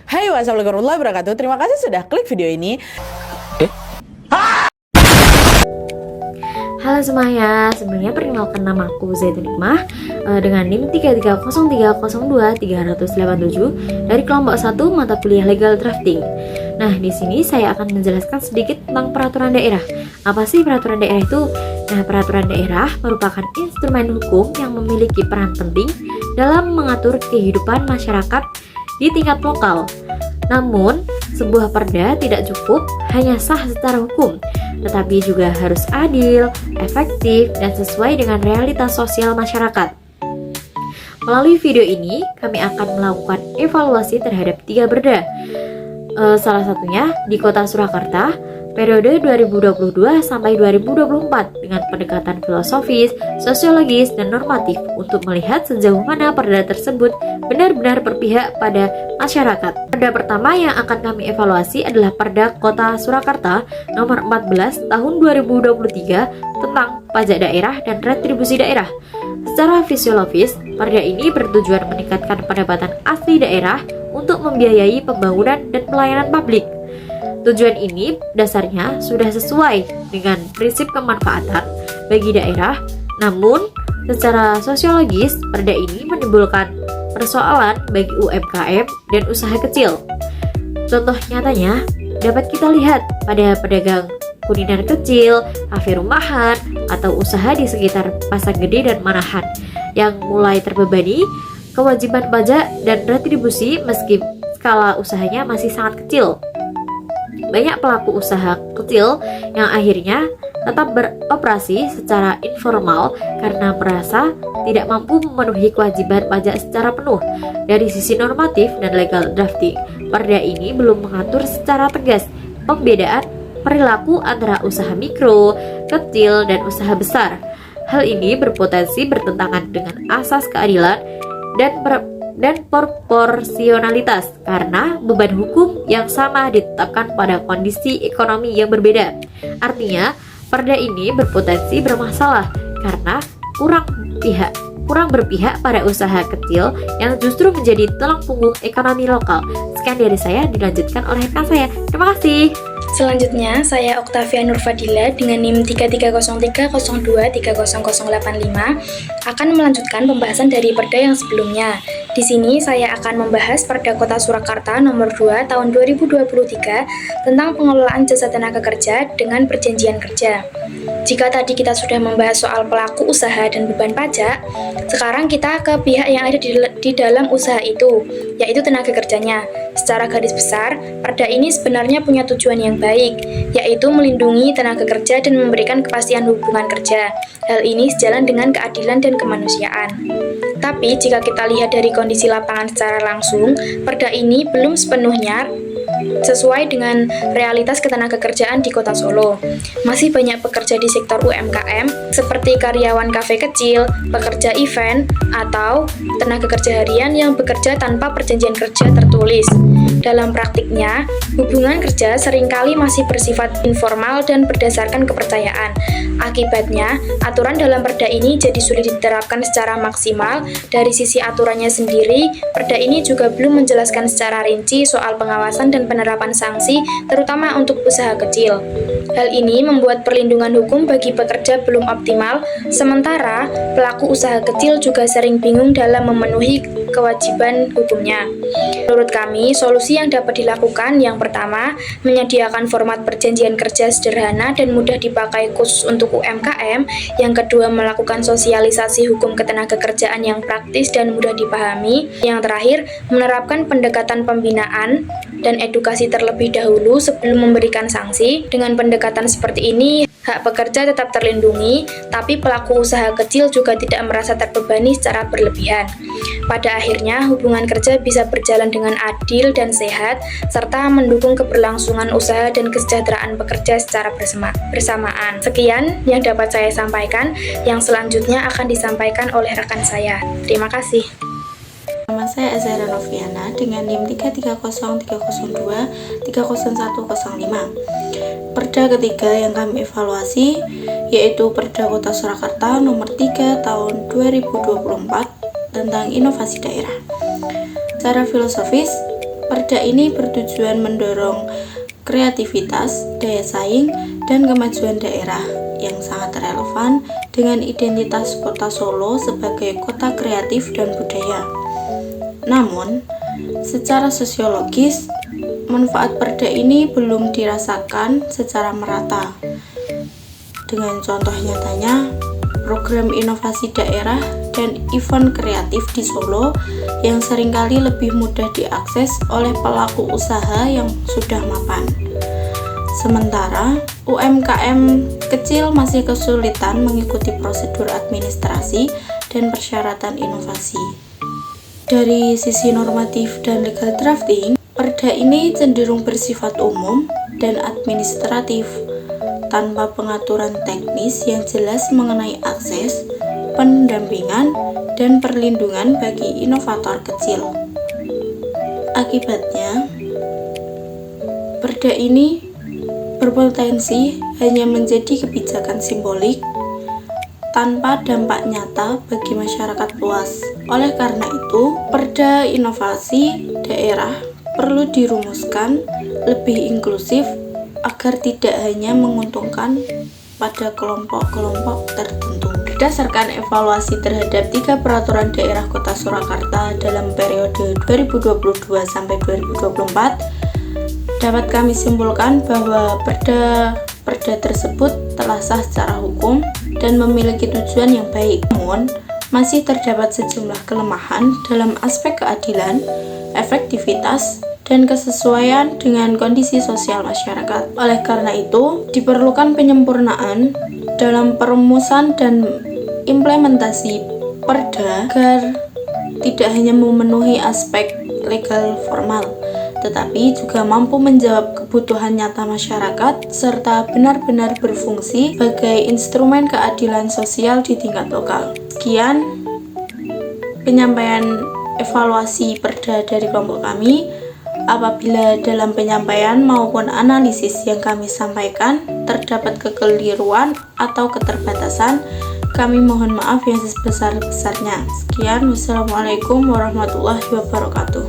Hai, wassalamualaikum warahmatullahi wabarakatuh. Terima kasih sudah klik video ini. Halo semuanya, sebelumnya perkenalkan nama aku Zaitun Hikmah dengan NIM 330302-387 dari kelompok 1 mata kuliah Legal Drafting. Nah, di sini saya akan menjelaskan sedikit tentang peraturan daerah. Apa sih peraturan daerah itu? Nah, peraturan daerah merupakan instrumen hukum yang memiliki peran penting dalam mengatur kehidupan masyarakat di tingkat lokal. Namun, sebuah perda tidak cukup hanya sah secara hukum, tetapi juga harus adil, efektif, dan sesuai dengan realitas sosial masyarakat. Melalui video ini, kami akan melakukan evaluasi terhadap 3 perda. Salah satunya di Kota Surakarta, periode 2022 sampai 2024 dengan pendekatan filosofis, sosiologis, dan normatif untuk melihat sejauh mana perda tersebut benar-benar berpihak pada masyarakat. Perda pertama yang akan kami evaluasi adalah Perda Kota Surakarta nomor 14 tahun 2023 tentang pajak daerah dan retribusi daerah. Secara fisiologis, perda ini bertujuan meningkatkan pendapatan asli daerah untuk membiayai pembangunan dan pelayanan publik. Tujuan ini dasarnya sudah sesuai dengan prinsip kemanfaatan bagi daerah, namun secara sosiologis perda ini menimbulkan persoalan bagi UMKM dan usaha kecil. Contoh nyatanya dapat kita lihat pada pedagang kuliner kecil, kafe rumahan, atau usaha di sekitar Pasar Gede dan Manahan yang mulai terbebani kewajiban pajak dan retribusi meski skala usahanya masih sangat kecil. Banyak pelaku usaha kecil yang akhirnya tetap beroperasi secara informal karena merasa tidak mampu memenuhi kewajiban pajak secara penuh. Dari sisi normatif dan legal drafting, perda ini belum mengatur secara tegas pembedaan perilaku antara usaha mikro, kecil, dan usaha besar. Hal ini berpotensi bertentangan dengan asas keadilan dan proporsionalitas karena beban hukum yang sama ditetapkan pada kondisi ekonomi yang berbeda. Artinya, perda ini berpotensi bermasalah karena kurang berpihak pada usaha kecil yang justru menjadi tulang punggung ekonomi lokal. Sekian dari saya, dilanjutkan oleh rekan saya. Terima kasih. Selanjutnya, saya Oktavia Nurfadila dengan NIM 330302-30085 akan melanjutkan pembahasan dari perda yang sebelumnya. Di sini saya akan membahas Perda Kota Surakarta nomor 2 tahun 2023 tentang pengelolaan jasa tenaga kerja dengan perjanjian kerja. Jika tadi kita sudah membahas soal pelaku usaha dan beban pajak, sekarang kita ke pihak yang ada di dalam usaha itu, yaitu tenaga kerjanya. Secara garis besar, perda ini sebenarnya punya tujuan yang baik, yaitu melindungi tenaga kerja dan memberikan kepastian hubungan kerja. Hal ini sejalan dengan keadilan dan kemanusiaan. Tapi jika kita lihat dari kondisi lapangan secara langsung, perda ini belum sepenuhnya sesuai dengan realitas ketenagakerjaan di Kota Solo. Masih banyak pekerja di sektor UMKM seperti karyawan kafe kecil, pekerja event, atau tenaga kerja harian yang bekerja tanpa perjanjian kerja tertulis. Dalam praktiknya, hubungan kerja seringkali masih bersifat informal dan berdasarkan kepercayaan. Akibatnya, aturan dalam perda ini jadi sulit diterapkan secara maksimal. Dari sisi aturannya sendiri, perda ini juga belum menjelaskan secara rinci soal pengawasan dan penerapan sanksi, terutama untuk usaha kecil. Hal ini membuat perlindungan hukum bagi pekerja belum optimal, sementara pelaku usaha kecil juga sering bingung dalam memenuhi kewajiban hukumnya. Menurut kami, solusi yang dapat dilakukan yang pertama, menyediakan format perjanjian kerja sederhana dan mudah dipakai khusus untuk UMKM. Yang kedua, melakukan sosialisasi hukum ketenagakerjaan yang praktis dan mudah dipahami. Yang terakhir, menerapkan pendekatan pembinaan dan edukasi terlebih dahulu sebelum memberikan sanksi. Dengan pendekatan seperti ini, hak pekerja tetap terlindungi, tapi pelaku usaha kecil juga tidak merasa terbebani secara berlebihan. Pada akhirnya, hubungan kerja bisa berjalan dengan adil dan sehat, serta mendukung keberlangsungan usaha dan kesejahteraan pekerja secara bersamaan. Sekian yang dapat saya sampaikan, yang selanjutnya akan disampaikan oleh rekan saya. Terima kasih. Nama saya Azhara Noviana dengan NIM 330302-30105. Perda ketiga yang kami evaluasi yaitu Perda Kota Surakarta nomor 3 tahun 2024 tentang inovasi daerah. Secara filosofis, Perda ini bertujuan mendorong kreativitas, daya saing, dan kemajuan daerah yang sangat relevan dengan identitas Kota Solo sebagai kota kreatif dan budaya. Namun, secara sosiologis, manfaat perda ini belum dirasakan secara merata. Dengan contoh nyatanya, program inovasi daerah dan event kreatif di Solo yang seringkali lebih mudah diakses oleh pelaku usaha yang sudah mapan. Sementara, UMKM kecil masih kesulitan mengikuti prosedur administrasi dan persyaratan inovasi. Dari sisi normatif dan legal drafting, perda ini cenderung bersifat umum dan administratif, tanpa pengaturan teknis yang jelas mengenai akses, pendampingan, dan perlindungan bagi inovator kecil. Akibatnya, perda ini berpotensi hanya menjadi kebijakan simbolik tanpa dampak nyata bagi masyarakat luas. Oleh karena itu, perda inovasi daerah perlu dirumuskan lebih inklusif agar tidak hanya menguntungkan pada kelompok-kelompok tertentu. Berdasarkan evaluasi terhadap 3 peraturan daerah Kota Surakarta dalam periode 2022 sampai 2024, dapat kami simpulkan bahwa perda tersebut telah sah secara hukum dan memiliki tujuan yang baik. Namun, masih terdapat sejumlah kelemahan dalam aspek keadilan, efektivitas, dan kesesuaian dengan kondisi sosial masyarakat. Oleh karena itu, diperlukan penyempurnaan dalam perumusan dan implementasi perda agar tidak hanya memenuhi aspek legal formal, tetapi juga mampu menjawab kebutuhan nyata masyarakat serta benar-benar berfungsi sebagai instrumen keadilan sosial di tingkat lokal. Sekian penyampaian evaluasi perda dari kelompok kami. Apabila dalam penyampaian maupun analisis yang kami sampaikan terdapat kekeliruan atau keterbatasan, kami mohon maaf yang sebesar-besarnya. Sekian, wassalamualaikum warahmatullahi wabarakatuh.